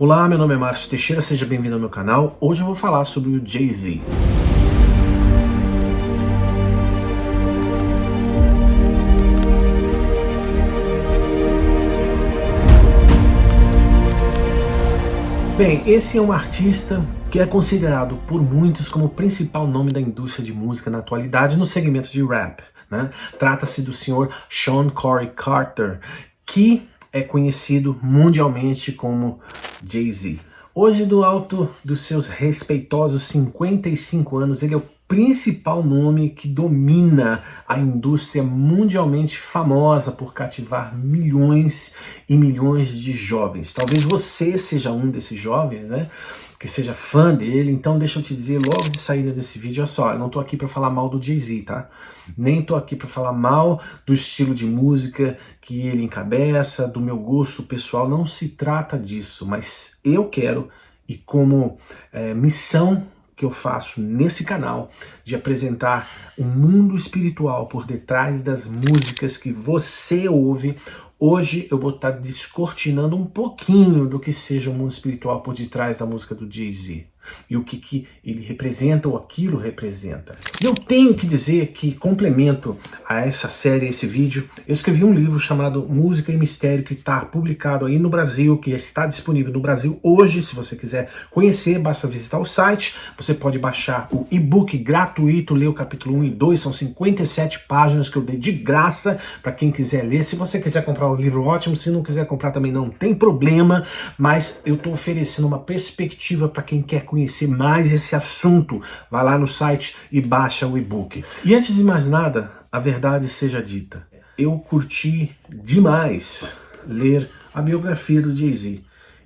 Olá, meu nome é Márcio Teixeira, seja bem-vindo ao meu canal. Hoje eu vou falar sobre o Jay-Z. Bem, esse é um artista que é considerado por muitos como o principal nome da indústria de música na atualidade no segmento de rap, né? Trata-se do senhor Sean Corey Carter, que é conhecido mundialmente como Jay-Z. Hoje, do alto dos seus respeitosos 55 anos, ele é o principal nome que domina a indústria mundialmente famosa por cativar milhões e milhões de jovens. Talvez você seja um desses jovens, né? Que seja fã dele. Então deixa eu te dizer logo de saída desse vídeo, olha só, eu não tô aqui para falar mal do Jay-Z, tá? Nem tô aqui para falar mal do estilo de música que ele encabeça, do meu gosto pessoal, não se trata disso, mas eu quero, e como missão que eu faço nesse canal, de apresentar um mundo espiritual por detrás das músicas que você ouve. Hoje eu vou estar descortinando um pouquinho do que seja o mundo espiritual por detrás da música do Jay-Z. E o que ele representa ou aquilo representa. E eu tenho que dizer que, complemento a essa série, esse vídeo, eu escrevi um livro chamado Música e Mistério, que está publicado aí no Brasil, que está disponível no Brasil hoje. Se você quiser conhecer, basta visitar o site. Você pode baixar o e-book gratuito, ler o capítulo 1 e 2, são 57 páginas que eu dei de graça para quem quiser ler. Se você quiser comprar o livro, ótimo. Se não quiser comprar também não tem problema, mas eu estou oferecendo uma perspectiva para quem quer conhecer mais esse assunto. Vai lá no site e baixa o e-book. E antes de mais nada, a verdade seja dita, eu curti demais ler a biografia do Jay-Z.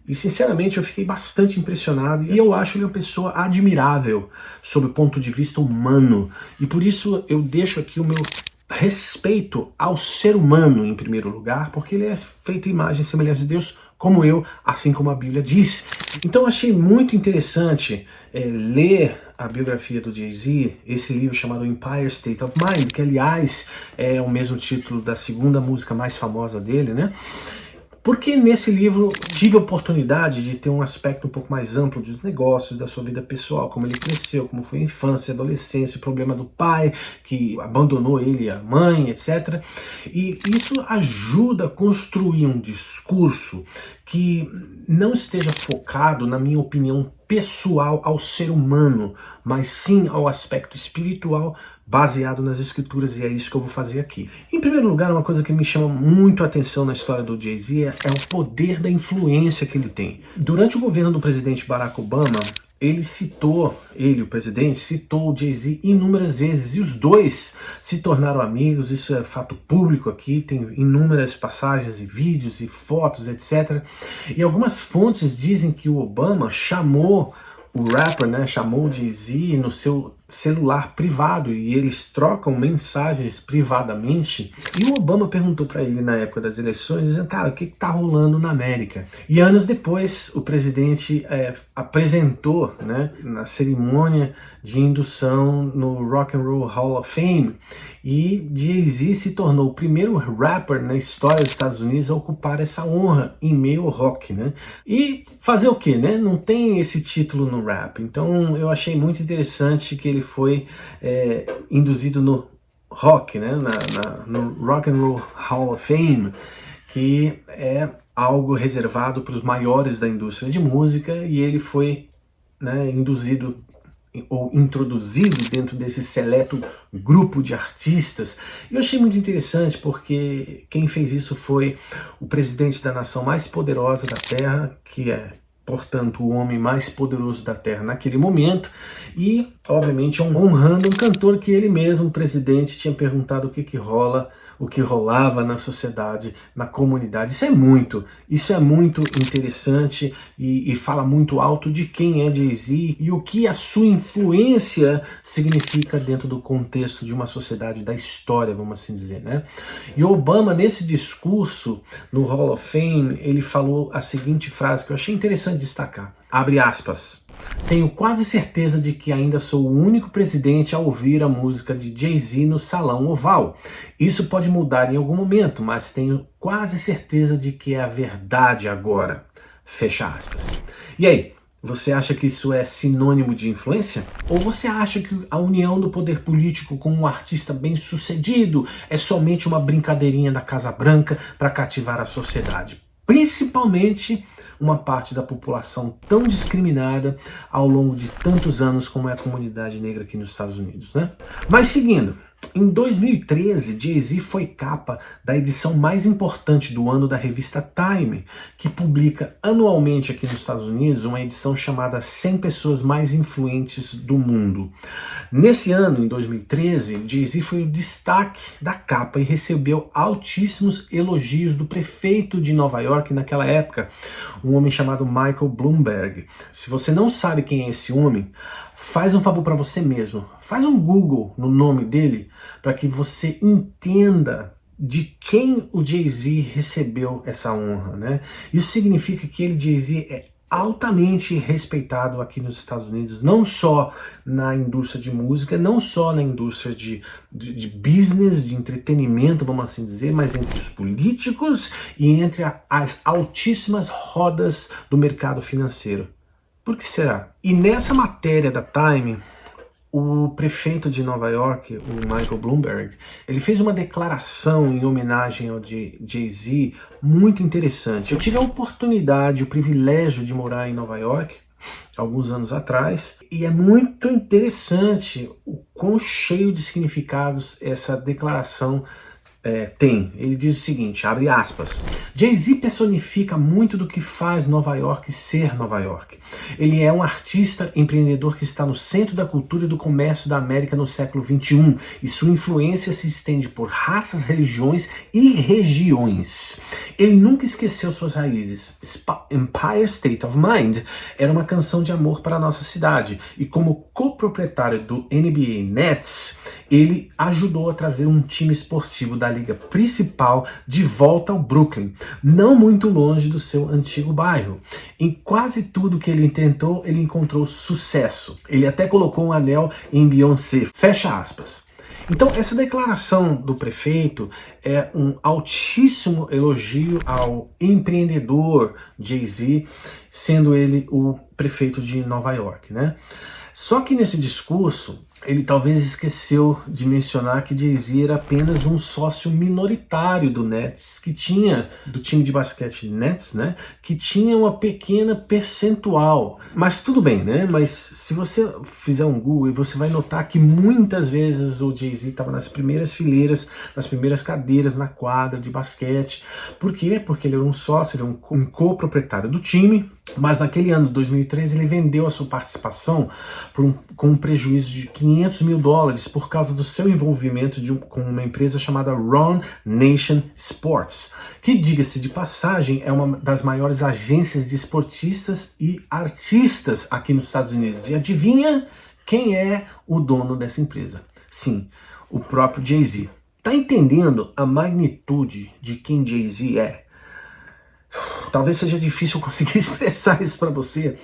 E sinceramente eu fiquei bastante impressionado e eu acho ele uma pessoa admirável sob o ponto de vista humano. E por isso eu deixo aqui o meu respeito ao ser humano em primeiro lugar, porque ele é feito à imagem e semelhança de Deus, como eu, assim como a Bíblia diz. Então eu achei muito interessante ler a biografia do Jay-Z, esse livro chamado Empire State of Mind, que aliás é o mesmo título da segunda música mais famosa dele, né? Porque nesse livro tive a oportunidade de ter um aspecto um pouco mais amplo dos negócios, da sua vida pessoal, como ele cresceu, como foi a infância, a adolescência, o problema do pai que abandonou ele e a mãe, etc. E isso ajuda a construir um discurso que não esteja focado, na minha opinião, pessoal ao ser humano, mas sim ao aspecto espiritual baseado nas escrituras, e é isso que eu vou fazer aqui. Em primeiro lugar, uma coisa que me chama muito a atenção na história do Jay-Z é o poder da influência que ele tem. Durante o governo do presidente Barack Obama, o presidente, citou o Jay-Z inúmeras vezes, e os dois se tornaram amigos. Isso é fato público aqui, tem inúmeras passagens e vídeos e fotos, etc. E algumas fontes dizem que o Obama chamou o rapper, né, chamou o Jay-Z no seu celular privado e eles trocam mensagens privadamente. E o Obama perguntou para ele na época das eleições, dizendo, cara, o que tá rolando na América? E anos depois o presidente apresentou, né, na cerimônia de indução no Rock and Roll Hall of Fame, e Jay-Z se tornou o primeiro rapper na história dos Estados Unidos a ocupar essa honra em meio ao rock, né? E fazer o quê, né? Não tem esse título no rap. Então eu achei muito interessante que ele foi induzido no rock, né? No Rock and Roll Hall of Fame, que é algo reservado para os maiores da indústria de música, e ele foi, né, induzido ou introduzido dentro desse seleto grupo de artistas. E eu achei muito interessante porque quem fez isso foi o presidente da nação mais poderosa da Terra, que é, portanto, o homem mais poderoso da Terra naquele momento, e, obviamente, honrando um cantor que ele mesmo, o presidente, tinha perguntado o que rolava na sociedade, na comunidade. Isso é muito interessante e fala muito alto de quem é Jay-Z e o que a sua influência significa dentro do contexto de uma sociedade, da história, vamos assim dizer, né? E Obama, nesse discurso no Hall of Fame, ele falou a seguinte frase que eu achei interessante destacar, abre aspas: tenho quase certeza de que ainda sou o único presidente a ouvir a música de Jay-Z no Salão Oval. Isso pode mudar em algum momento, mas tenho quase certeza de que é a verdade agora. Fecha aspas. E aí, você acha que isso é sinônimo de influência? Ou você acha que a união do poder político com um artista bem-sucedido é somente uma brincadeirinha da Casa Branca para cativar a sociedade? Principalmente uma parte da população tão discriminada ao longo de tantos anos como é a comunidade negra aqui nos Estados Unidos, né? Mas seguindo, em 2013, Jay-Z foi capa da edição mais importante do ano da revista Time, que publica anualmente aqui nos Estados Unidos uma edição chamada 100 pessoas mais influentes do mundo. Nesse ano, em 2013, Jay-Z foi o destaque da capa e recebeu altíssimos elogios do prefeito de Nova York naquela época, um homem chamado Michael Bloomberg. Se você não sabe quem é esse homem, faz um favor para você mesmo. Faz um Google no nome dele para que você entenda de quem o Jay-Z recebeu essa honra, né? Isso significa que ele, Jay-Z, é altamente respeitado aqui nos Estados Unidos, não só na indústria de música, não só na indústria de business, de entretenimento, vamos assim dizer, mas entre os políticos e entre as altíssimas rodas do mercado financeiro. Por que será? E nessa matéria da Time, o prefeito de Nova York, o Michael Bloomberg, ele fez uma declaração em homenagem ao Jay-Z muito interessante. Eu tive a oportunidade, o privilégio de morar em Nova York alguns anos atrás, e é muito interessante o quão cheio de significados essa declaração tem. Ele diz o seguinte, abre aspas, Jay-Z personifica muito do que faz Nova York ser Nova York. Ele é um artista empreendedor que está no centro da cultura e do comércio da América no século XXI, e sua influência se estende por raças, religiões e regiões. Ele nunca esqueceu suas raízes. Empire State of Mind era uma canção de amor para a nossa cidade, e como coproprietário do NBA Nets, ele ajudou a trazer um time esportivo da liga principal de volta ao Brooklyn, não muito longe do seu antigo bairro. Em quase tudo que ele tentou, ele encontrou sucesso. Ele até colocou um anel em Beyoncé. Fecha aspas. Então, essa declaração do prefeito é um altíssimo elogio ao empreendedor Jay-Z, sendo ele o prefeito de Nova York, né? Só que nesse discurso, ele talvez esqueceu de mencionar que Jay-Z era apenas um sócio minoritário do Nets, do time de basquete Nets, né? Que tinha uma pequena percentual. Mas tudo bem, né? Mas se você fizer um Google, você vai notar que muitas vezes o Jay-Z estava nas primeiras fileiras, nas primeiras cadeiras na quadra de basquete. Por quê? Porque ele era um sócio, ele era um coproprietário do time. Mas naquele ano, 2013, ele vendeu a sua participação com um prejuízo de $500 mil por causa do seu envolvimento com uma empresa chamada Run Nation Sports, que, diga-se de passagem, é uma das maiores agências de esportistas e artistas aqui nos Estados Unidos. E adivinha quem é o dono dessa empresa? Sim, o próprio Jay-Z. Tá entendendo a magnitude de quem Jay-Z é? Talvez seja difícil conseguir expressar isso para você,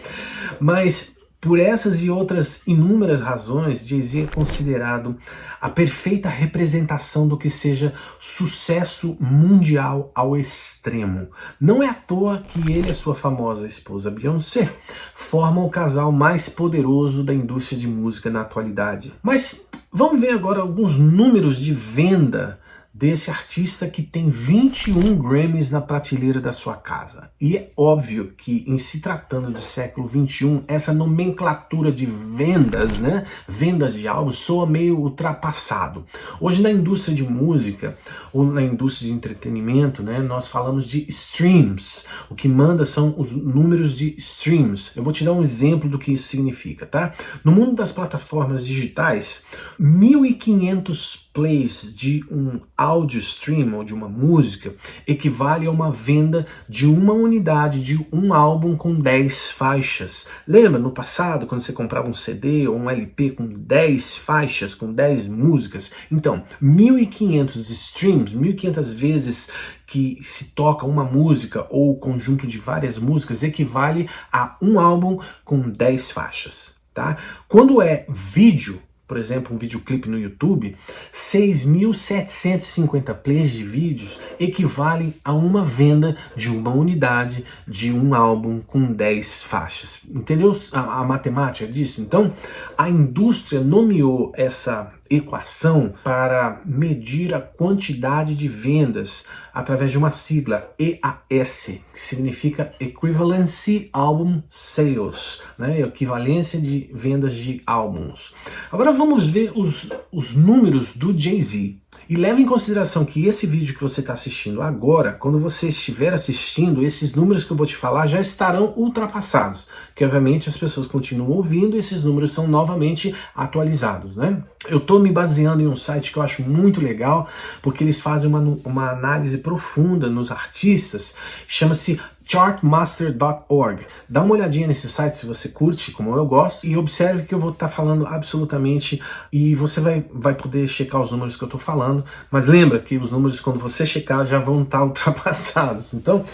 mas por essas e outras inúmeras razões, Jay-Z é considerado a perfeita representação do que seja sucesso mundial ao extremo. Não é à toa que ele e sua famosa esposa Beyoncé formam o casal mais poderoso da indústria de música na atualidade. Mas vamos ver agora alguns números de venda desse artista que tem 21 Grammys na prateleira da sua casa. E é óbvio que, em se tratando do século XXI, essa nomenclatura de vendas, né, vendas de álbuns, soa meio ultrapassado. Hoje, na indústria de música, ou na indústria de entretenimento, né, nós falamos de streams. O que manda são os números de streams. Eu vou te dar um exemplo do que isso significa, tá? No mundo das plataformas digitais, 1.500 plays de um áudio stream ou de uma música equivale a uma venda de uma unidade de um álbum com 10 faixas. Lembra no passado quando você comprava um CD ou um LP com 10 faixas, com 10 músicas? Então, 1.500 streams, 1.500 vezes que se toca uma música ou conjunto de várias músicas equivale a um álbum com 10 faixas, tá? Quando é vídeo, por exemplo, um videoclipe no YouTube, 6.750 plays de vídeos equivalem a uma venda de uma unidade de um álbum com 10 faixas. Entendeu a matemática disso? Então, a indústria nomeou essa equação para medir a quantidade de vendas através de uma sigla EAS, que significa Equivalency Album Sales, né? Equivalência de vendas de álbuns. Agora vamos ver os números do Jay-Z. E leve em consideração que esse vídeo que você está assistindo agora, quando você estiver assistindo, esses números que eu vou te falar já estarão ultrapassados. Que obviamente as pessoas continuam ouvindo e esses números são novamente atualizados, né? Eu estou me baseando em um site que eu acho muito legal, porque eles fazem uma análise profunda nos artistas, chama-se chartmaster.org. Dá uma olhadinha nesse site se você curte, como eu gosto, e observe que eu vou estar falando absolutamente, e você vai poder checar os números que eu estou falando, mas lembra que os números, quando você checar, já vão estar ultrapassados. Então,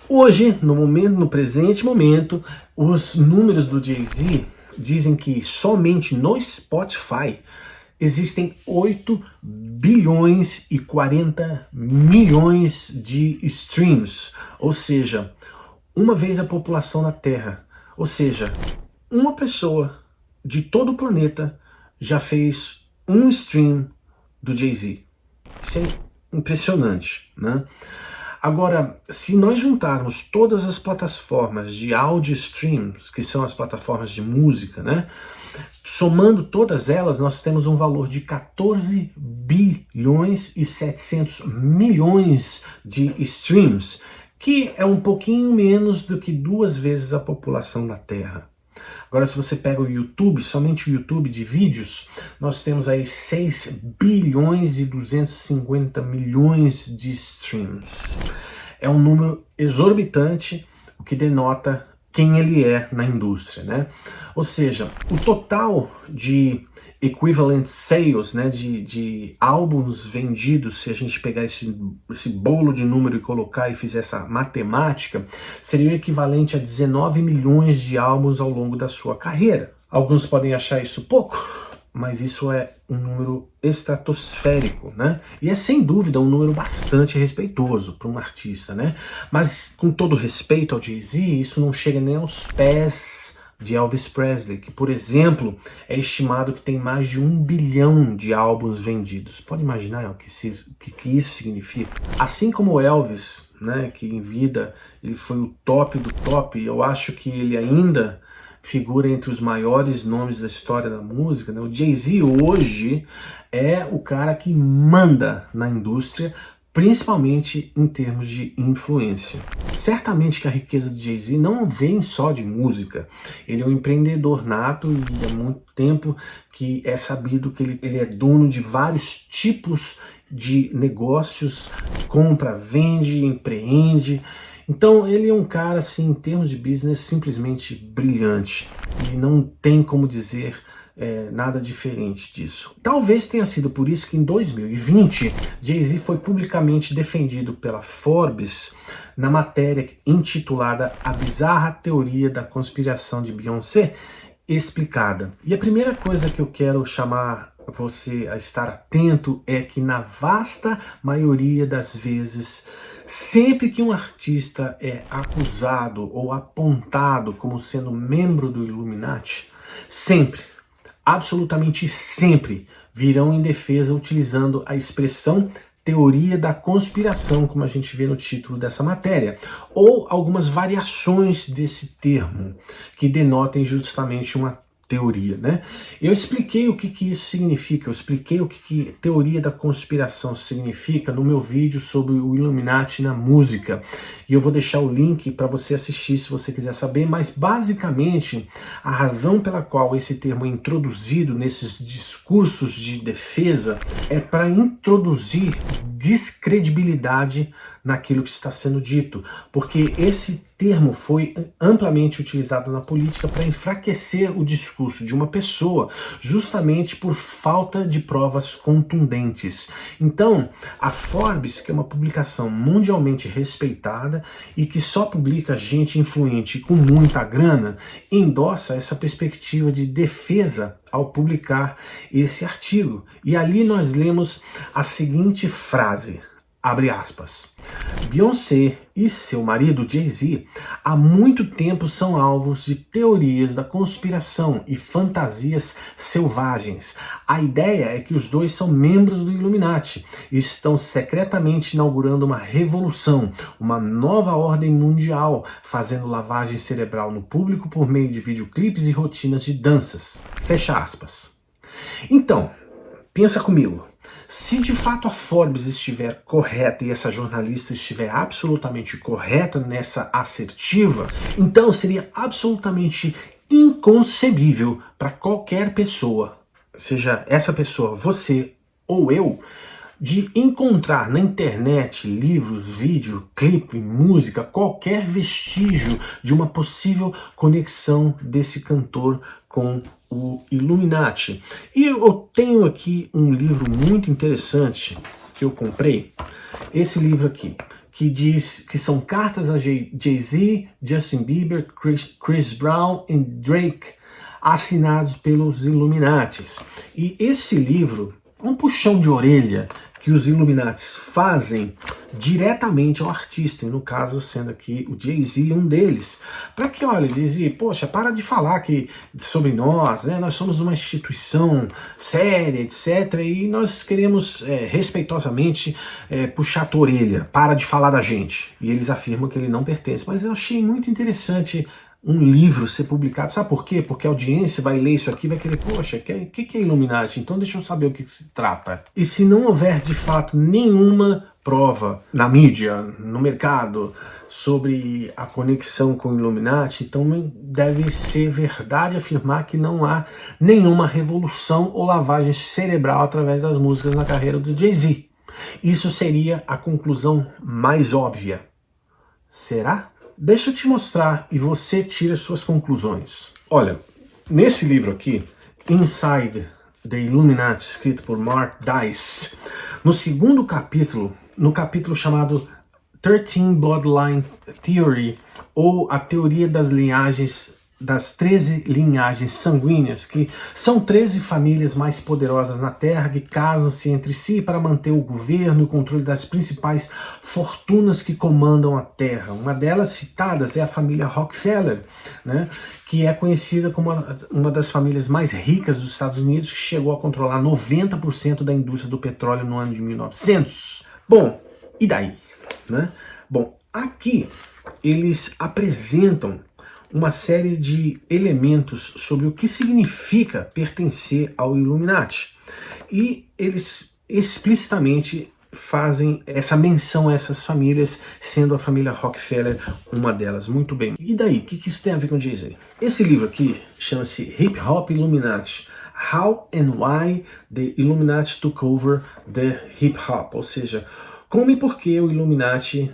hoje, no presente momento, os números do Jay-Z dizem que somente no Spotify existem 8 bilhões e 40 milhões de streams, ou seja, uma vez a população da Terra. Ou seja, uma pessoa de todo o planeta já fez um stream do Jay-Z. Isso é impressionante, né? Agora, se nós juntarmos todas as plataformas de audio streams, que são as plataformas de música, né? Somando todas elas, nós temos um valor de 14 bilhões e 700 milhões de streams, que é um pouquinho menos do que 2 vezes a população da Terra. Agora, se você pega o YouTube, somente o YouTube de vídeos, nós temos aí 6 bilhões e 250 milhões de streams. É um número exorbitante, o que denota quem ele é na indústria, né? Ou seja, o total de equivalent sales, né, de álbuns vendidos, se a gente pegar esse bolo de número e colocar e fizer essa matemática, seria o equivalente a 19 milhões de álbuns ao longo da sua carreira. Alguns podem achar isso pouco, mas isso é um número estratosférico, né? E é sem dúvida um número bastante respeitoso para um artista, né? Mas com todo respeito ao Jay-Z, isso não chega nem aos pés de Elvis Presley, que, por exemplo, é estimado que tem mais de 1 bilhão de álbuns vendidos. Pode imaginar o que isso significa? Assim como Elvis, né, que em vida ele foi o top do top, eu acho que ele ainda figura entre os maiores nomes da história da música, né? O Jay-Z hoje é o cara que manda na indústria, principalmente em termos de influência. Certamente que a riqueza de Jay-Z não vem só de música. Ele é um empreendedor nato e há muito tempo que é sabido que ele é dono de vários tipos de negócios, compra, vende, empreende. Então ele é um cara, assim, em termos de business, simplesmente brilhante. E não tem como dizer nada diferente disso. Talvez tenha sido por isso que em 2020, Jay-Z foi publicamente defendido pela Forbes na matéria intitulada A Bizarra Teoria da Conspiração de Beyoncé Explicada. E a primeira coisa que eu quero chamar você a estar atento é que na vasta maioria das vezes, sempre que um artista é acusado ou apontado como sendo membro do Illuminati, sempre, absolutamente sempre, virão em defesa utilizando a expressão teoria da conspiração, como a gente vê no título dessa matéria, ou algumas variações desse termo, que denotem justamente uma teoria, né? Eu expliquei o que isso significa, eu expliquei o que teoria da conspiração significa no meu vídeo sobre o Illuminati na música, e eu vou deixar o link para você assistir se você quiser saber, mas basicamente a razão pela qual esse termo é introduzido nesses discursos de defesa é para introduzir descredibilidade naquilo que está sendo dito, porque esse termo foi amplamente utilizado na política para enfraquecer o discurso de uma pessoa, justamente por falta de provas contundentes. Então, a Forbes, que é uma publicação mundialmente respeitada e que só publica gente influente com muita grana, endossa essa perspectiva de defesa ao publicar esse artigo. E ali nós lemos a seguinte frase, abre aspas: Beyoncé e seu marido Jay-Z há muito tempo são alvos de teorias da conspiração e fantasias selvagens. A ideia é que os dois são membros do Illuminati e estão secretamente inaugurando uma revolução, uma nova ordem mundial, fazendo lavagem cerebral no público por meio de videoclipes e rotinas de danças. Fecha aspas. Então, pensa comigo. Se de fato a Forbes estiver correta e essa jornalista estiver absolutamente correta nessa assertiva, então seria absolutamente inconcebível para qualquer pessoa, seja essa pessoa você ou eu, de encontrar na internet livros, vídeo, clipe, música, qualquer vestígio de uma possível conexão desse cantor com o Illuminati. E eu tenho aqui um livro muito interessante que eu comprei, esse livro aqui, que diz que são cartas a Jay-Z, Justin Bieber, Chris Brown e Drake, assinados pelos Illuminatis. E esse livro, um puxão de orelha que os Illuminatis fazem diretamente ao artista, e no caso sendo aqui o Jay-Z um deles, para que, olha, Jay-Z, poxa, para de falar sobre nós, né? Nós somos uma instituição séria, etc, e nós queremos respeitosamente puxar a tua orelha, para de falar da gente. E eles afirmam que ele não pertence, mas eu achei muito interessante um livro ser publicado. Sabe por quê? Porque a audiência vai ler isso aqui e vai querer, poxa, o que é Illuminati? Então deixa eu saber o que se trata. E se não houver de fato nenhuma prova na mídia, no mercado, sobre a conexão com o Illuminati, então deve ser verdade afirmar que não há nenhuma revolução ou lavagem cerebral através das músicas na carreira do Jay-Z. Isso seria a conclusão mais óbvia. Será? Deixa eu te mostrar e você tira suas conclusões. Olha, nesse livro aqui, Inside the Illuminati, escrito por Mark Dice, no segundo capítulo, no capítulo chamado 13 Bloodline Theory, ou a teoria das linhagens, das 13 linhagens sanguíneas, que são 13 famílias mais poderosas na Terra que casam-se entre si para manter o governo e o controle das principais fortunas que comandam a Terra. Uma delas citadas é a família Rockefeller, né, que é conhecida como uma das famílias mais ricas dos Estados Unidos, que chegou a controlar 90% da indústria do petróleo no ano de 1900. Bom, e daí? Né? Bom, aqui eles apresentam uma série de elementos sobre o que significa pertencer ao Illuminati. E eles explicitamente fazem essa menção a essas famílias, sendo a família Rockefeller uma delas. Muito bem. E daí? O que isso tem a ver com Jay-Z? Esse livro aqui chama-se Hip Hop Illuminati: How and Why the Illuminati Took Over the Hip Hop. Ou seja, como e por que o Illuminati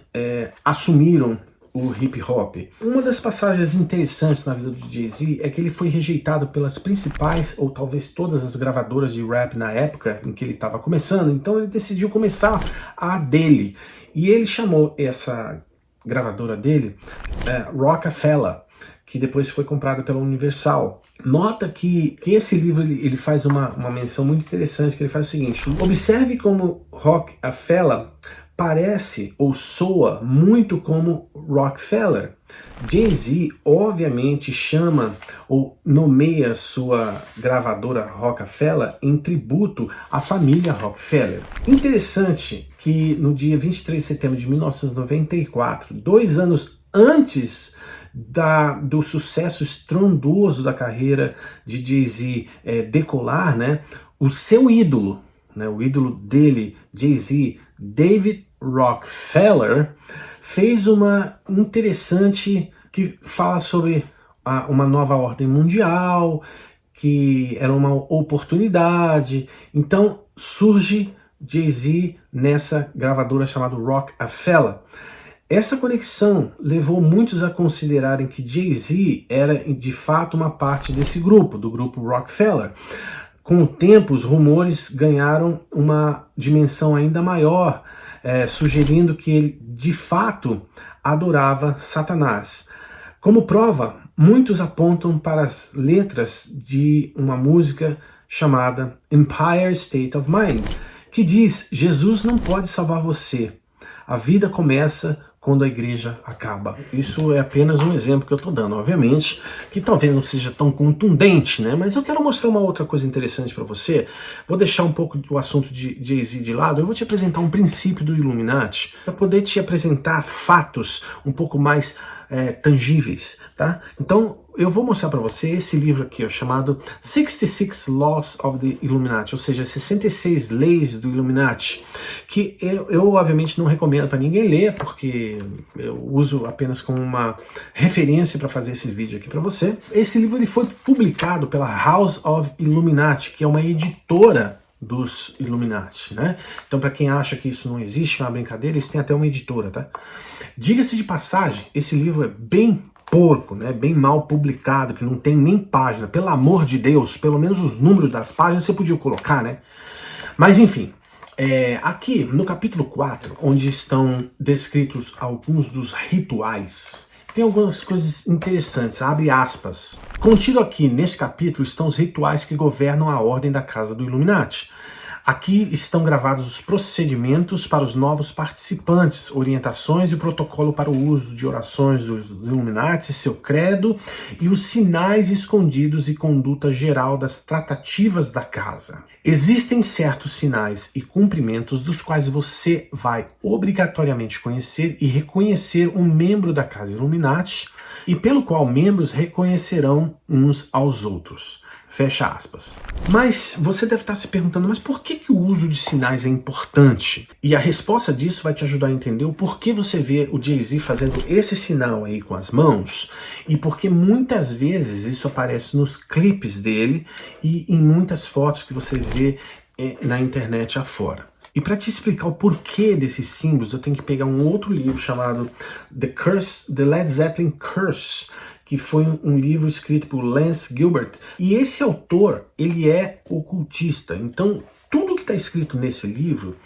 assumiram o hip hop. Uma das passagens interessantes na vida do Jay-Z é que ele foi rejeitado pelas principais, ou talvez todas as gravadoras de rap na época em que ele estava começando, então ele decidiu começar a dele. E ele chamou essa gravadora dele Rockefeller, que depois foi comprada pela Universal. Nota que esse livro ele faz uma menção muito interessante, que ele faz o seguinte: observe como Rockefeller parece ou soa muito como Rockefeller. Jay-Z obviamente chama ou nomeia sua gravadora Rockefeller em tributo à família Rockefeller. Interessante que no dia 23 de setembro de 1994, 2 anos antes do sucesso estrondoso da carreira de Jay-Z decolar, né, o seu ídolo, né, o ídolo dele, Jay-Z, David Rockefeller, fez uma interessante que fala sobre uma nova ordem mundial, que era uma oportunidade. Então surge Jay-Z nessa gravadora chamada Rockefeller. Essa conexão levou muitos a considerarem que Jay-Z era de fato uma parte desse grupo, do grupo Rockefeller. Com o tempo, os rumores ganharam uma dimensão ainda maior, sugerindo que ele de fato adorava Satanás. Como prova, muitos apontam para as letras de uma música chamada Empire State of Mind, que diz: Jesus não pode salvar você. A vida começa quando a igreja acaba. Isso é apenas um exemplo que eu estou dando, obviamente, que talvez não seja tão contundente, né? Mas eu quero mostrar uma outra coisa interessante para você. Vou deixar um pouco o assunto de Jay-Z de lado. Eu vou te apresentar um princípio do Illuminati para poder te apresentar fatos um pouco mais tangíveis, tá? Então, eu vou mostrar para você esse livro aqui, ó, chamado 66 Laws of the Illuminati, ou seja, 66 leis do Illuminati, que eu obviamente não recomendo para ninguém ler, porque eu uso apenas como uma referência para fazer esse vídeo aqui para você. Esse livro ele foi publicado pela House of Illuminati, que é uma editora dos Illuminati, né? Então, para quem acha que isso não existe, é uma brincadeira, eles têm até uma editora, tá? Diga-se de passagem, esse livro é bem porco, né? Bem mal publicado, que não tem nem página. Pelo amor de Deus, pelo menos os números das páginas você podia colocar, né? Mas enfim, aqui no capítulo 4, onde estão descritos alguns dos rituais, tem algumas coisas interessantes, abre aspas. Contido aqui nesse capítulo estão os rituais que governam a ordem da Casa do Illuminati. Aqui estão gravados os procedimentos para os novos participantes, orientações e protocolo para o uso de orações dos Illuminati, seu credo e os sinais escondidos e conduta geral das tratativas da casa. Existem certos sinais e cumprimentos dos quais você vai obrigatoriamente conhecer e reconhecer um membro da Casa Illuminati e pelo qual membros reconhecerão uns aos outros. Fecha aspas. Mas você deve estar se perguntando, mas por que o uso de sinais é importante? E a resposta disso vai te ajudar a entender o porquê você vê o Jay-Z fazendo esse sinal aí com as mãos e porque muitas vezes isso aparece nos clipes dele e em muitas fotos que você vê na internet afora. E para te explicar o porquê desses símbolos, eu tenho que pegar um outro livro chamado The Led Zeppelin Curse, que foi um livro escrito por Lance Gilbert. E esse autor, ele é ocultista. Então, tudo que está escrito nesse livro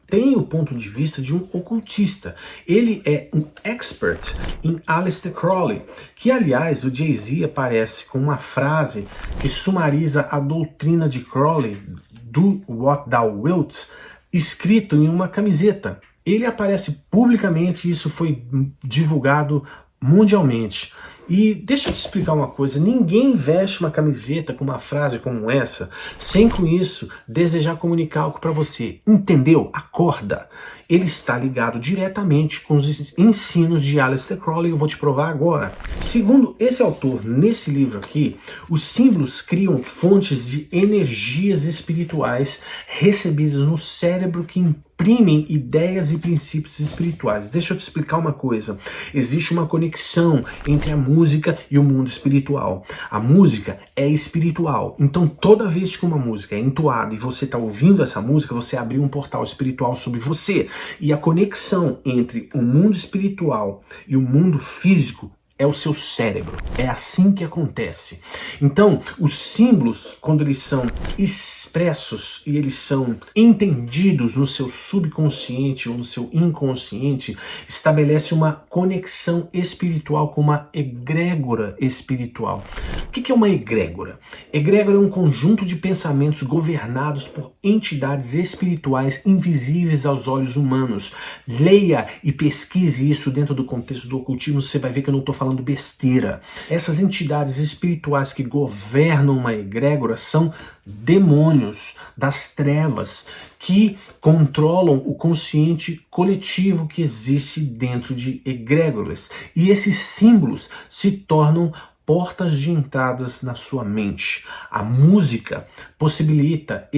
tem o ponto de vista de um ocultista. Ele é um expert em Aleister Crowley, que, aliás, o Jay-Z aparece com uma frase que sumariza a doutrina de Crowley, Do What Thou Wilt, escrito em uma camiseta. Ele aparece publicamente, isso foi divulgado mundialmente. E deixa eu te explicar uma coisa, ninguém veste uma camiseta com uma frase como essa, sem com isso desejar comunicar algo para você. Entendeu? Acorda! Ele está ligado diretamente com os ensinos de Aleister Crowley, eu vou te provar agora. Segundo esse autor, nesse livro aqui, os símbolos criam fontes de energias espirituais recebidas no cérebro que imprimem ideias e princípios espirituais. Deixa eu te explicar uma coisa. Existe uma conexão entre a música e o mundo espiritual. A música é espiritual. Então, toda vez que uma música é entoada e você está ouvindo essa música, você abriu um portal espiritual sobre você. E a conexão entre o mundo espiritual e o mundo físico é o seu cérebro. É assim que acontece. Então, os símbolos, quando eles são expressos e eles são entendidos no seu subconsciente ou no seu inconsciente, estabelece uma conexão espiritual com uma egrégora espiritual. O que é uma egrégora? Egrégora é um conjunto de pensamentos governados por entidades espirituais invisíveis aos olhos humanos. Leia e pesquise isso dentro do contexto do ocultismo, você vai ver que eu não estou falando besteira. Essas entidades espirituais que governam uma egrégora são demônios das trevas que controlam o consciente coletivo que existe dentro de egrégoras. E esses símbolos se tornam portas de entradas na sua mente. A música possibilita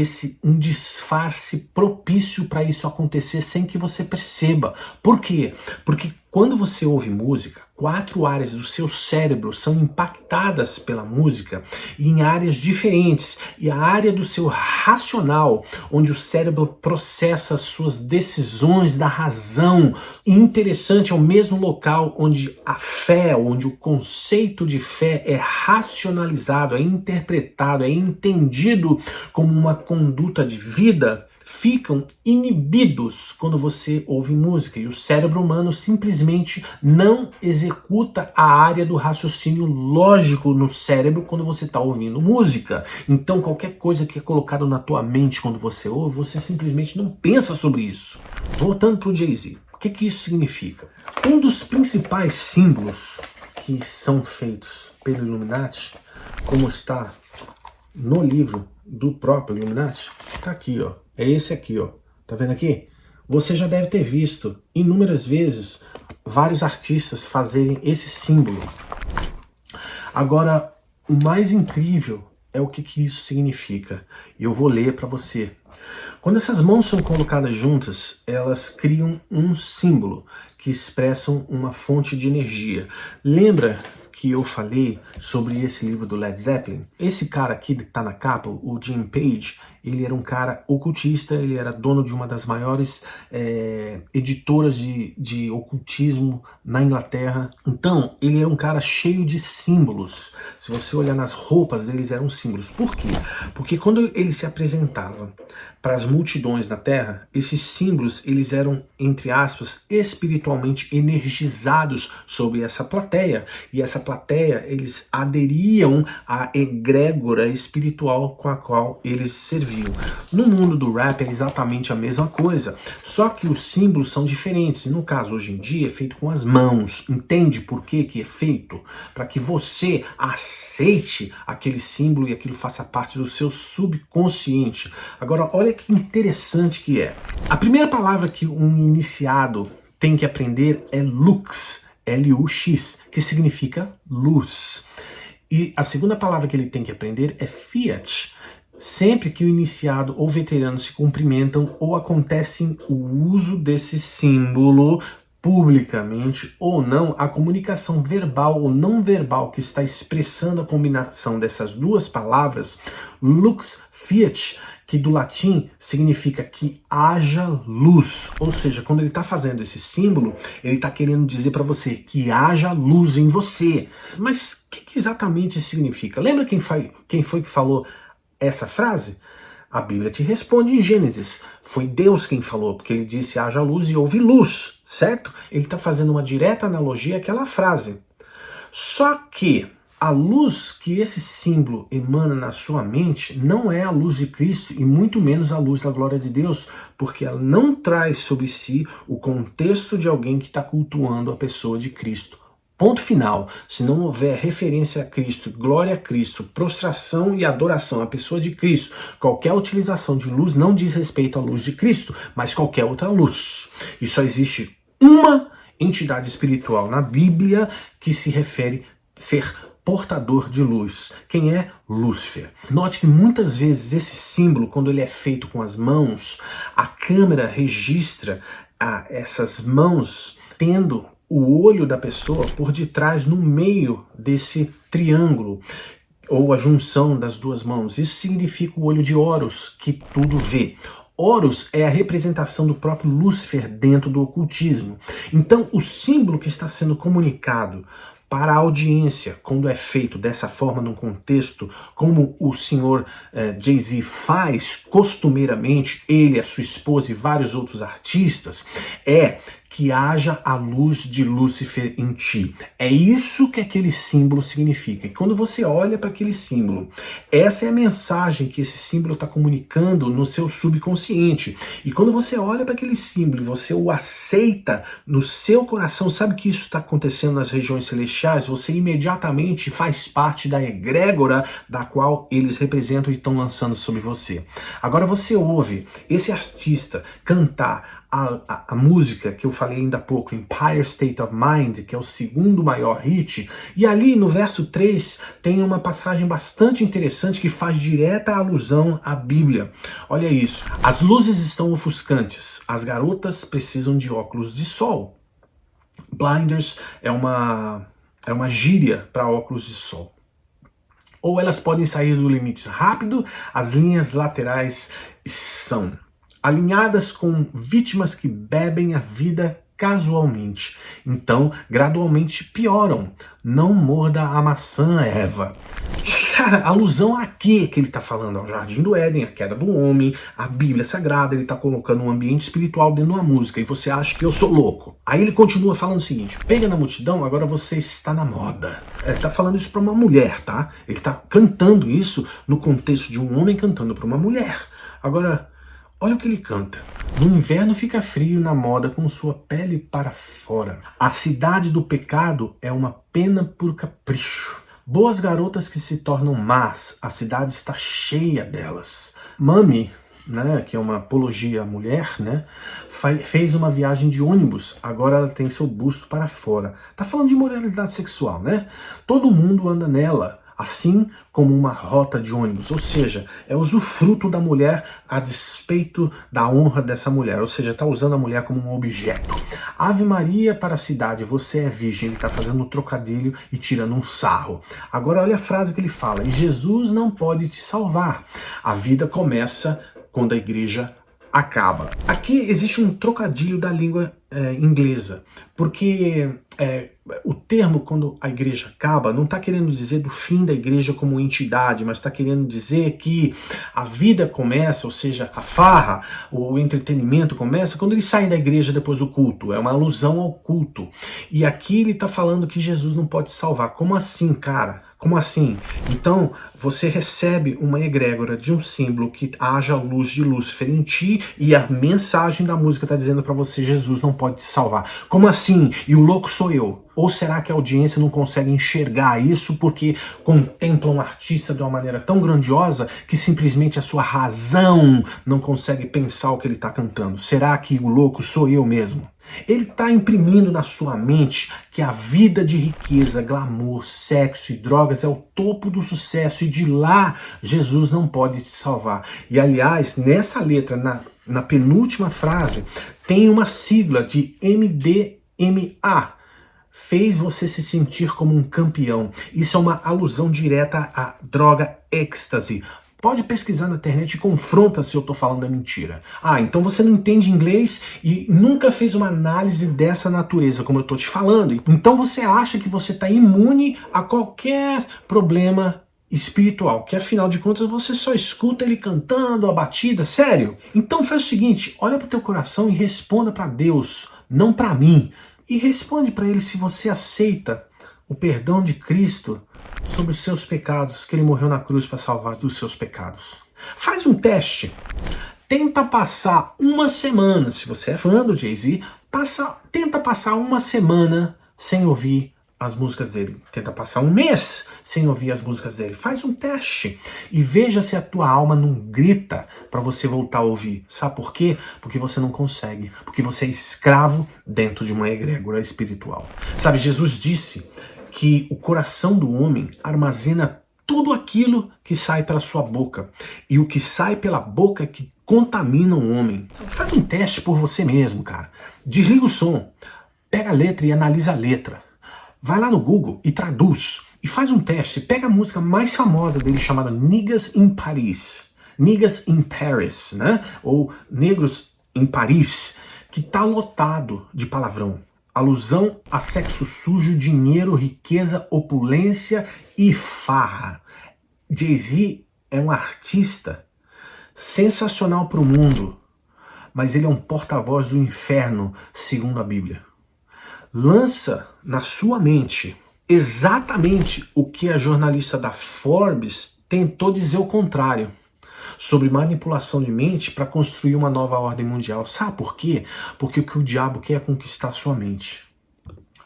um disfarce propício para isso acontecer sem que você perceba. Por quê? Porque Quando você ouve música, 4 áreas do seu cérebro são impactadas pela música em áreas diferentes. E a área do seu racional, onde o cérebro processa as suas decisões da razão. E interessante, é o mesmo local onde a fé, onde o conceito de fé é racionalizado, é interpretado, é entendido como uma conduta de vida, ficam inibidos quando você ouve música, e o cérebro humano simplesmente não executa a área do raciocínio lógico no cérebro quando você está ouvindo música. Então qualquer coisa que é colocada na tua mente quando você ouve, você simplesmente não pensa sobre isso. Voltando para o Jay-Z, o que isso significa? Um dos principais símbolos que são feitos pelo Illuminati, como está no livro do próprio Illuminati, tá aqui, ó. É esse aqui, ó. Tá vendo aqui? Você já deve ter visto inúmeras vezes vários artistas fazerem esse símbolo. Agora, o mais incrível é o que isso significa. E eu vou ler para você. Quando essas mãos são colocadas juntas, elas criam um símbolo que expressam uma fonte de energia. Lembra que eu falei sobre esse livro do Led Zeppelin? Esse cara aqui que tá na capa, o Jim Page, ele era um cara ocultista, ele era dono de uma das maiores editoras de ocultismo na Inglaterra. Então, ele é um cara cheio de símbolos. Se você olhar nas roupas deles, eram símbolos. Por quê? Porque quando ele se apresentava para as multidões na Terra, esses símbolos, eles eram, entre aspas, espiritualmente energizados sobre essa plateia. E essa plateia, eles aderiam à egrégora espiritual com a qual eles serviam. No mundo do rap é exatamente a mesma coisa, só que os símbolos são diferentes. No caso, hoje em dia, é feito com as mãos. Entende por que é feito? Para que você aceite aquele símbolo e aquilo faça parte do seu subconsciente. Agora, olha que interessante que é. A primeira palavra que um iniciado tem que aprender é lux, L-U-X, que significa luz. E a segunda palavra que ele tem que aprender é fiat. Sempre que o iniciado ou veterano se cumprimentam ou acontece o uso desse símbolo publicamente ou não, a comunicação verbal ou não verbal que está expressando a combinação dessas duas palavras, lux fiat, que do latim significa que haja luz. Ou seja, quando ele está fazendo esse símbolo, ele está querendo dizer para você que haja luz em você. Mas o que exatamente isso significa? Lembra quem foi que falou essa frase? A Bíblia te responde em Gênesis. Foi Deus quem falou, porque ele disse haja luz e houve luz, certo? Ele está fazendo uma direta analogia àquela frase. Só que a luz que esse símbolo emana na sua mente não é a luz de Cristo e muito menos a luz da glória de Deus, porque ela não traz sobre si o contexto de alguém que está cultuando a pessoa de Cristo. Ponto final. Se não houver referência a Cristo, glória a Cristo, prostração e adoração à pessoa de Cristo, qualquer utilização de luz não diz respeito à luz de Cristo, mas qualquer outra luz. E só existe uma entidade espiritual na Bíblia que se refere a ser portador de luz. Quem é? Lúcifer. Note que muitas vezes esse símbolo, quando ele é feito com as mãos, a câmera registra essas mãos tendo o olho da pessoa por detrás, no meio desse triângulo, ou a junção das duas mãos. Isso significa o olho de Horus, que tudo vê. Horus é a representação do próprio Lúcifer dentro do ocultismo. Então, o símbolo que está sendo comunicado para a audiência, quando é feito dessa forma num contexto, como o senhor Jay-Z faz costumeiramente, ele, a sua esposa e vários outros artistas, é que haja a luz de Lúcifer em ti. É isso que aquele símbolo significa. E quando você olha para aquele símbolo, essa é a mensagem que esse símbolo está comunicando no seu subconsciente. E quando você olha para aquele símbolo e você o aceita no seu coração, sabe que isso está acontecendo nas regiões celestiais? Você imediatamente faz parte da egrégora da qual eles representam e estão lançando sobre você. Agora você ouve esse artista cantar a música que eu falei ainda há pouco, Empire State of Mind, que é o segundo maior hit, e ali no verso 3 tem uma passagem bastante interessante que faz direta alusão à Bíblia. Olha isso. As luzes estão ofuscantes, as garotas precisam de óculos de sol. Blinders é uma gíria para óculos de sol. Ou elas podem sair do limite rápido, as linhas laterais são alinhadas com vítimas que bebem a vida casualmente. Então, gradualmente pioram. Não morda a maçã, Eva. Cara, alusão a quê que ele está falando? Ao Jardim do Éden, a queda do homem, a Bíblia Sagrada, ele está colocando um ambiente espiritual dentro de uma música, e você acha que eu sou louco. Aí ele continua falando o seguinte: pega na multidão, agora você está na moda. Ele está falando isso para uma mulher, tá? Ele está cantando isso no contexto de um homem cantando para uma mulher. Agora, olha o que ele canta. No inverno fica frio na moda com sua pele para fora. A cidade do pecado é uma pena por capricho. Boas garotas que se tornam más, a cidade está cheia delas. Mami, né, que é uma apologia à mulher, né, fez uma viagem de ônibus, agora ela tem seu busto para fora. Tá falando de moralidade sexual, né? Todo mundo anda nela, assim como uma rota de ônibus, ou seja, é usufruto da mulher a despeito da honra dessa mulher, ou seja, está usando a mulher como um objeto. Ave Maria para a cidade, você é virgem, ele está fazendo um trocadilho e tirando um sarro. Agora olha a frase que ele fala: e Jesus não pode te salvar. A vida começa quando a igreja acaba. Aqui existe um trocadilho da língua inglesa, porque o termo quando a igreja acaba não está querendo dizer do fim da igreja como entidade, mas está querendo dizer que a vida começa, ou seja, a farra, o entretenimento começa quando eles saem da igreja depois do culto. É uma alusão ao culto. E aqui ele está falando que Jesus não pode salvar. Como assim, cara? Como assim? Então, você recebe uma egrégora de um símbolo que haja luz de Lúcifer em ti, e a mensagem da música está dizendo para você: Jesus não pode te salvar. Como assim? E o louco sou eu? Ou será que a audiência não consegue enxergar isso porque contempla um artista de uma maneira tão grandiosa que simplesmente a sua razão não consegue pensar o que ele está cantando? Será que o louco sou eu mesmo? Ele está imprimindo na sua mente que a vida de riqueza, glamour, sexo e drogas é o topo do sucesso, e de lá Jesus não pode te salvar. E aliás, nessa letra, na penúltima frase, tem uma sigla de MDMA. Fez você se sentir como um campeão. Isso é uma alusão direta à droga êxtase. Pode pesquisar na internet e confronta se eu tô falando a mentira. Ah, então você não entende inglês e nunca fez uma análise dessa natureza, como eu tô te falando. Então você acha que você tá imune a qualquer problema espiritual, que afinal de contas você só escuta ele cantando a batida, sério? Então faz o seguinte, olha pro teu coração e responda para Deus, não para mim. E responde para ele se você aceita o perdão de Cristo sobre os seus pecados, que ele morreu na cruz para salvar dos seus pecados. Faz um teste. Tenta passar uma semana, se você é fã do Jay-Z, tenta passar uma semana sem ouvir as músicas dele. Tenta passar um mês sem ouvir as músicas dele. Faz um teste e veja se a tua alma não grita para você voltar a ouvir. Sabe por quê? Porque você não consegue. Porque você é escravo dentro de uma egrégora espiritual. Sabe, Jesus disse que o coração do homem armazena tudo aquilo que sai pela sua boca. E o que sai pela boca é que contamina o homem. Faz um teste por você mesmo, cara. Desliga o som, pega a letra e analisa a letra. Vai lá no Google e traduz. E faz um teste. Pega a música mais famosa dele, chamada Niggas in Paris. Niggas in Paris, né? Ou Negros em Paris, que tá lotado de palavrão. Alusão a sexo sujo, dinheiro, riqueza, opulência e farra. Jay-Z é um artista sensacional para o mundo, mas ele é um porta-voz do inferno, segundo a Bíblia. Lança na sua mente exatamente o que a jornalista da Forbes tentou dizer o contrário, sobre manipulação de mente para construir uma nova ordem mundial. Sabe por quê? Porque o que o diabo quer é conquistar a sua mente.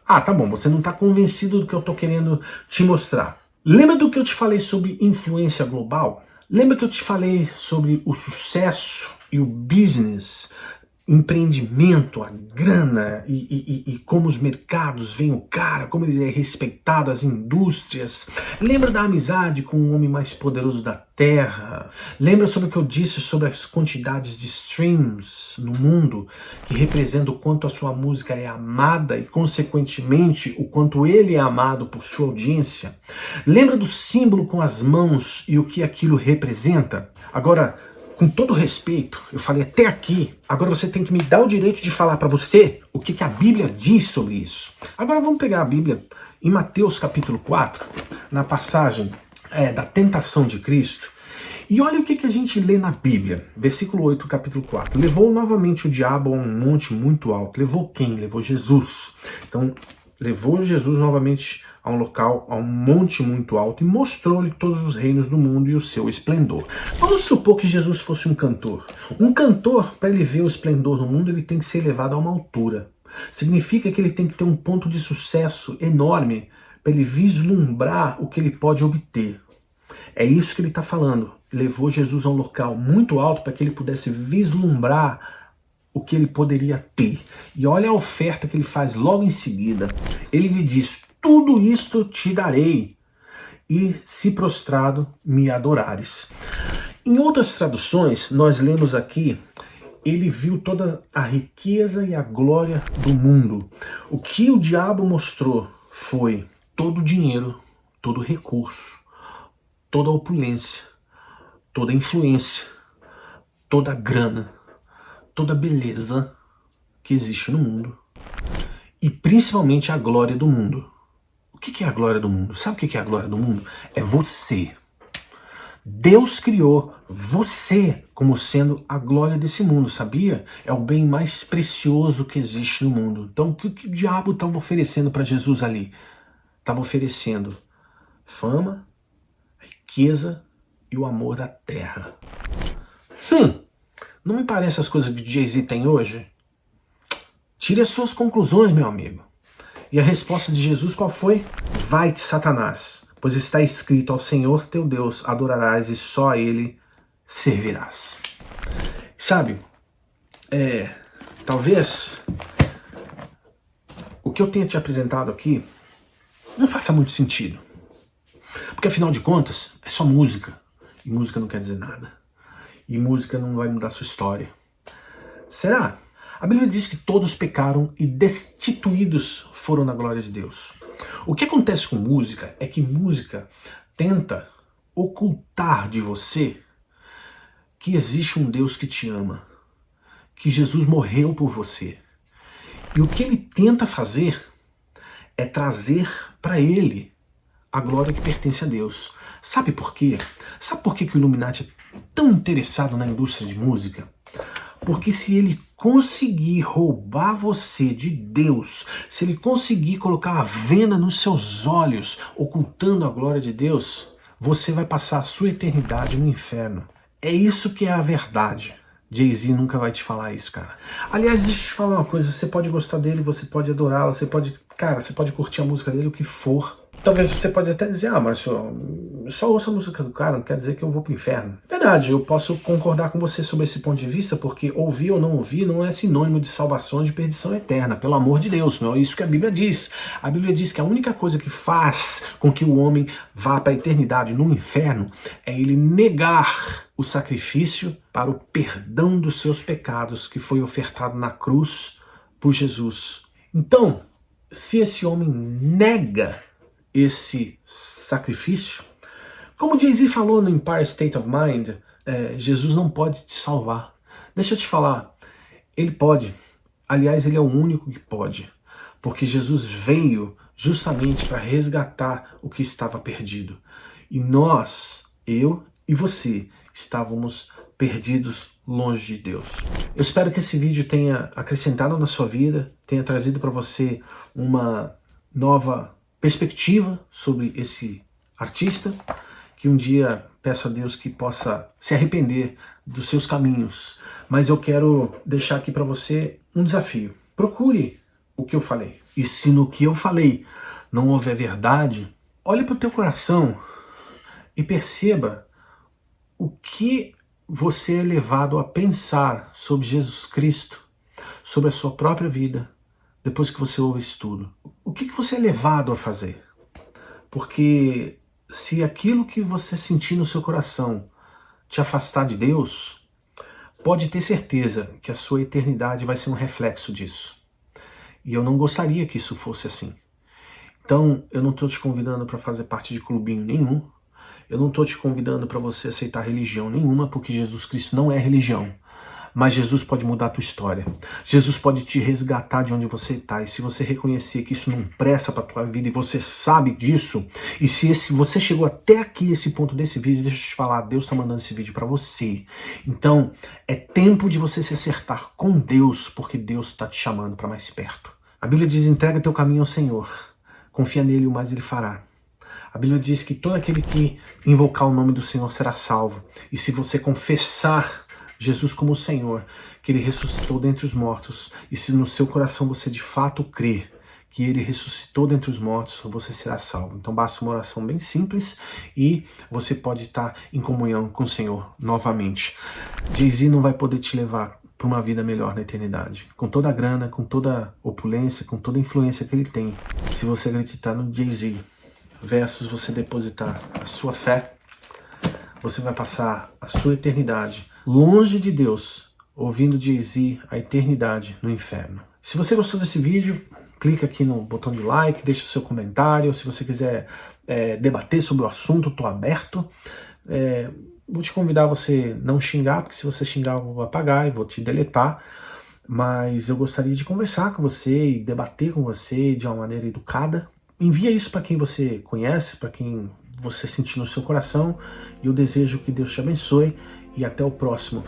Ah, tá bom, você não está convencido do que eu estou querendo te mostrar. Lembra do que eu te falei sobre influência global? Lembra que eu te falei sobre o sucesso e o business empreendimento, a grana e como os mercados veem o cara, como ele é respeitado, as indústrias. Lembra da amizade com o homem mais poderoso da Terra? Lembra sobre o que eu disse sobre as quantidades de streams no mundo, que representa o quanto a sua música é amada e, consequentemente, o quanto ele é amado por sua audiência? Lembra do símbolo com as mãos e o que aquilo representa? Agora, com todo respeito, eu falei até aqui, agora você tem que me dar o direito de falar para você o que a Bíblia diz sobre isso. Agora vamos pegar a Bíblia em Mateus capítulo 4, na passagem da tentação de Cristo, e olha o que a gente lê na Bíblia, versículo 8, capítulo 4. Levou novamente o diabo a um monte muito alto. Levou quem? Levou Jesus. Então, levou Jesus novamente a um local, a um monte muito alto, e mostrou-lhe todos os reinos do mundo e o seu esplendor. Vamos supor que Jesus fosse um cantor. Um cantor, para ele ver o esplendor do mundo, ele tem que ser elevado a uma altura. Significa que ele tem que ter um ponto de sucesso enorme para ele vislumbrar o que ele pode obter. É isso que ele está falando. Levou Jesus a um local muito alto para que ele pudesse vislumbrar o que ele poderia ter. E olha a oferta que ele faz logo em seguida. Ele lhe diz: tudo isto te darei, e se prostrado me adorares. Em outras traduções, nós lemos aqui: ele viu toda a riqueza e a glória do mundo. O que o diabo mostrou foi todo o dinheiro, todo o recurso, toda a opulência, toda a influência, toda a grana, toda a beleza que existe no mundo. E principalmente a glória do mundo. O que é a glória do mundo? Sabe o que é a glória do mundo? É você. Deus criou você como sendo a glória desse mundo, sabia? É o bem mais precioso que existe no mundo. Então, o que o diabo estava oferecendo para Jesus ali? Estava oferecendo fama, riqueza e o amor da terra. Não me parece as coisas que o Jay-Z tem hoje? Tire as suas conclusões, meu amigo. E a resposta de Jesus qual foi? Vai-te, Satanás, pois está escrito: ao Senhor teu Deus adorarás e só a Ele servirás. Sabe, talvez o que eu tenha te apresentado aqui não faça muito sentido. Porque afinal de contas, é só música. E música não quer dizer nada. E música não vai mudar sua história. Será? A Bíblia diz que todos pecaram e destituídos foram da glória de Deus. O que acontece com música é que música tenta ocultar de você que existe um Deus que te ama, que Jesus morreu por você. E o que ele tenta fazer é trazer para ele a glória que pertence a Deus. Sabe por quê? Sabe por que o Illuminati é tão interessado na indústria de música? Porque se ele conseguir roubar você de Deus, se ele conseguir colocar a venda nos seus olhos, ocultando a glória de Deus, você vai passar a sua eternidade no inferno. É isso que é a verdade. Jay-Z nunca vai te falar isso, cara. Aliás, deixa eu te falar uma coisa, você pode gostar dele, você pode adorá-lo, você pode curtir a música dele, o que for. Talvez você pode até dizer: ah, Márcio, eu só ouço a música do cara, não quer dizer que eu vou pro inferno. Verdade, eu posso concordar com você sobre esse ponto de vista, porque ouvir ou não ouvir não é sinônimo de salvação ou de perdição eterna, pelo amor de Deus, não é isso que a Bíblia diz. A Bíblia diz que a única coisa que faz com que o homem vá para a eternidade no inferno é ele negar o sacrifício para o perdão dos seus pecados que foi ofertado na cruz por Jesus. Então, se esse homem nega esse sacrifício, como Jay-Z falou no Empire State of Mind, Jesus não pode te salvar. Deixa eu te falar, ele pode. Aliás, ele é o único que pode, porque Jesus veio justamente para resgatar o que estava perdido. E nós, eu e você, estávamos perdidos longe de Deus. Eu espero que esse vídeo tenha acrescentado na sua vida, tenha trazido para você uma nova perspectiva sobre esse artista, que um dia peço a Deus que possa se arrepender dos seus caminhos. Mas eu quero deixar aqui para você um desafio. Procure o que eu falei. E se no que eu falei não houver verdade, olhe para o teu coração e perceba o que você é levado a pensar sobre Jesus Cristo sobre a sua própria vida depois que você ouve isso tudo. O que você é levado a fazer? Porque se aquilo que você sentir no seu coração te afastar de Deus, pode ter certeza que a sua eternidade vai ser um reflexo disso. E eu não gostaria que isso fosse assim. Então, eu não estou te convidando para fazer parte de clubinho nenhum. Eu não estou te convidando para você aceitar religião nenhuma, porque Jesus Cristo não é religião. Mas Jesus pode mudar a tua história. Jesus pode te resgatar de onde você está. E se você reconhecer que isso não presta para a tua vida e você sabe disso, e se você chegou até aqui, esse ponto desse vídeo, deixa eu te falar, Deus está mandando esse vídeo para você. Então, é tempo de você se acertar com Deus, porque Deus está te chamando para mais perto. A Bíblia diz, entrega teu caminho ao Senhor. Confia nele, o mais ele fará. A Bíblia diz que todo aquele que invocar o nome do Senhor será salvo. E se você confessar Jesus como o Senhor, que Ele ressuscitou dentre os mortos, e se no seu coração você de fato crer que Ele ressuscitou dentre os mortos, você será salvo. Então basta uma oração bem simples e você pode estar em comunhão com o Senhor novamente. Jay-Z não vai poder te levar para uma vida melhor na eternidade. Com toda a grana, com toda a opulência, com toda a influência que ele tem. Se você acreditar no Jay-Z versus você depositar a sua fé, você vai passar a sua eternidade longe de Deus, ouvindo Jay-Z a eternidade no inferno. Se você gostou desse vídeo, clica aqui no botão de like, deixa o seu comentário. Se você quiser debater sobre o assunto, estou aberto. Vou te convidar a você não xingar, porque se você xingar eu vou apagar e vou te deletar. Mas eu gostaria de conversar com você e debater com você de uma maneira educada. Envia isso para quem você conhece, para quem você sentir no seu coração. E eu desejo que Deus te abençoe e até o próximo.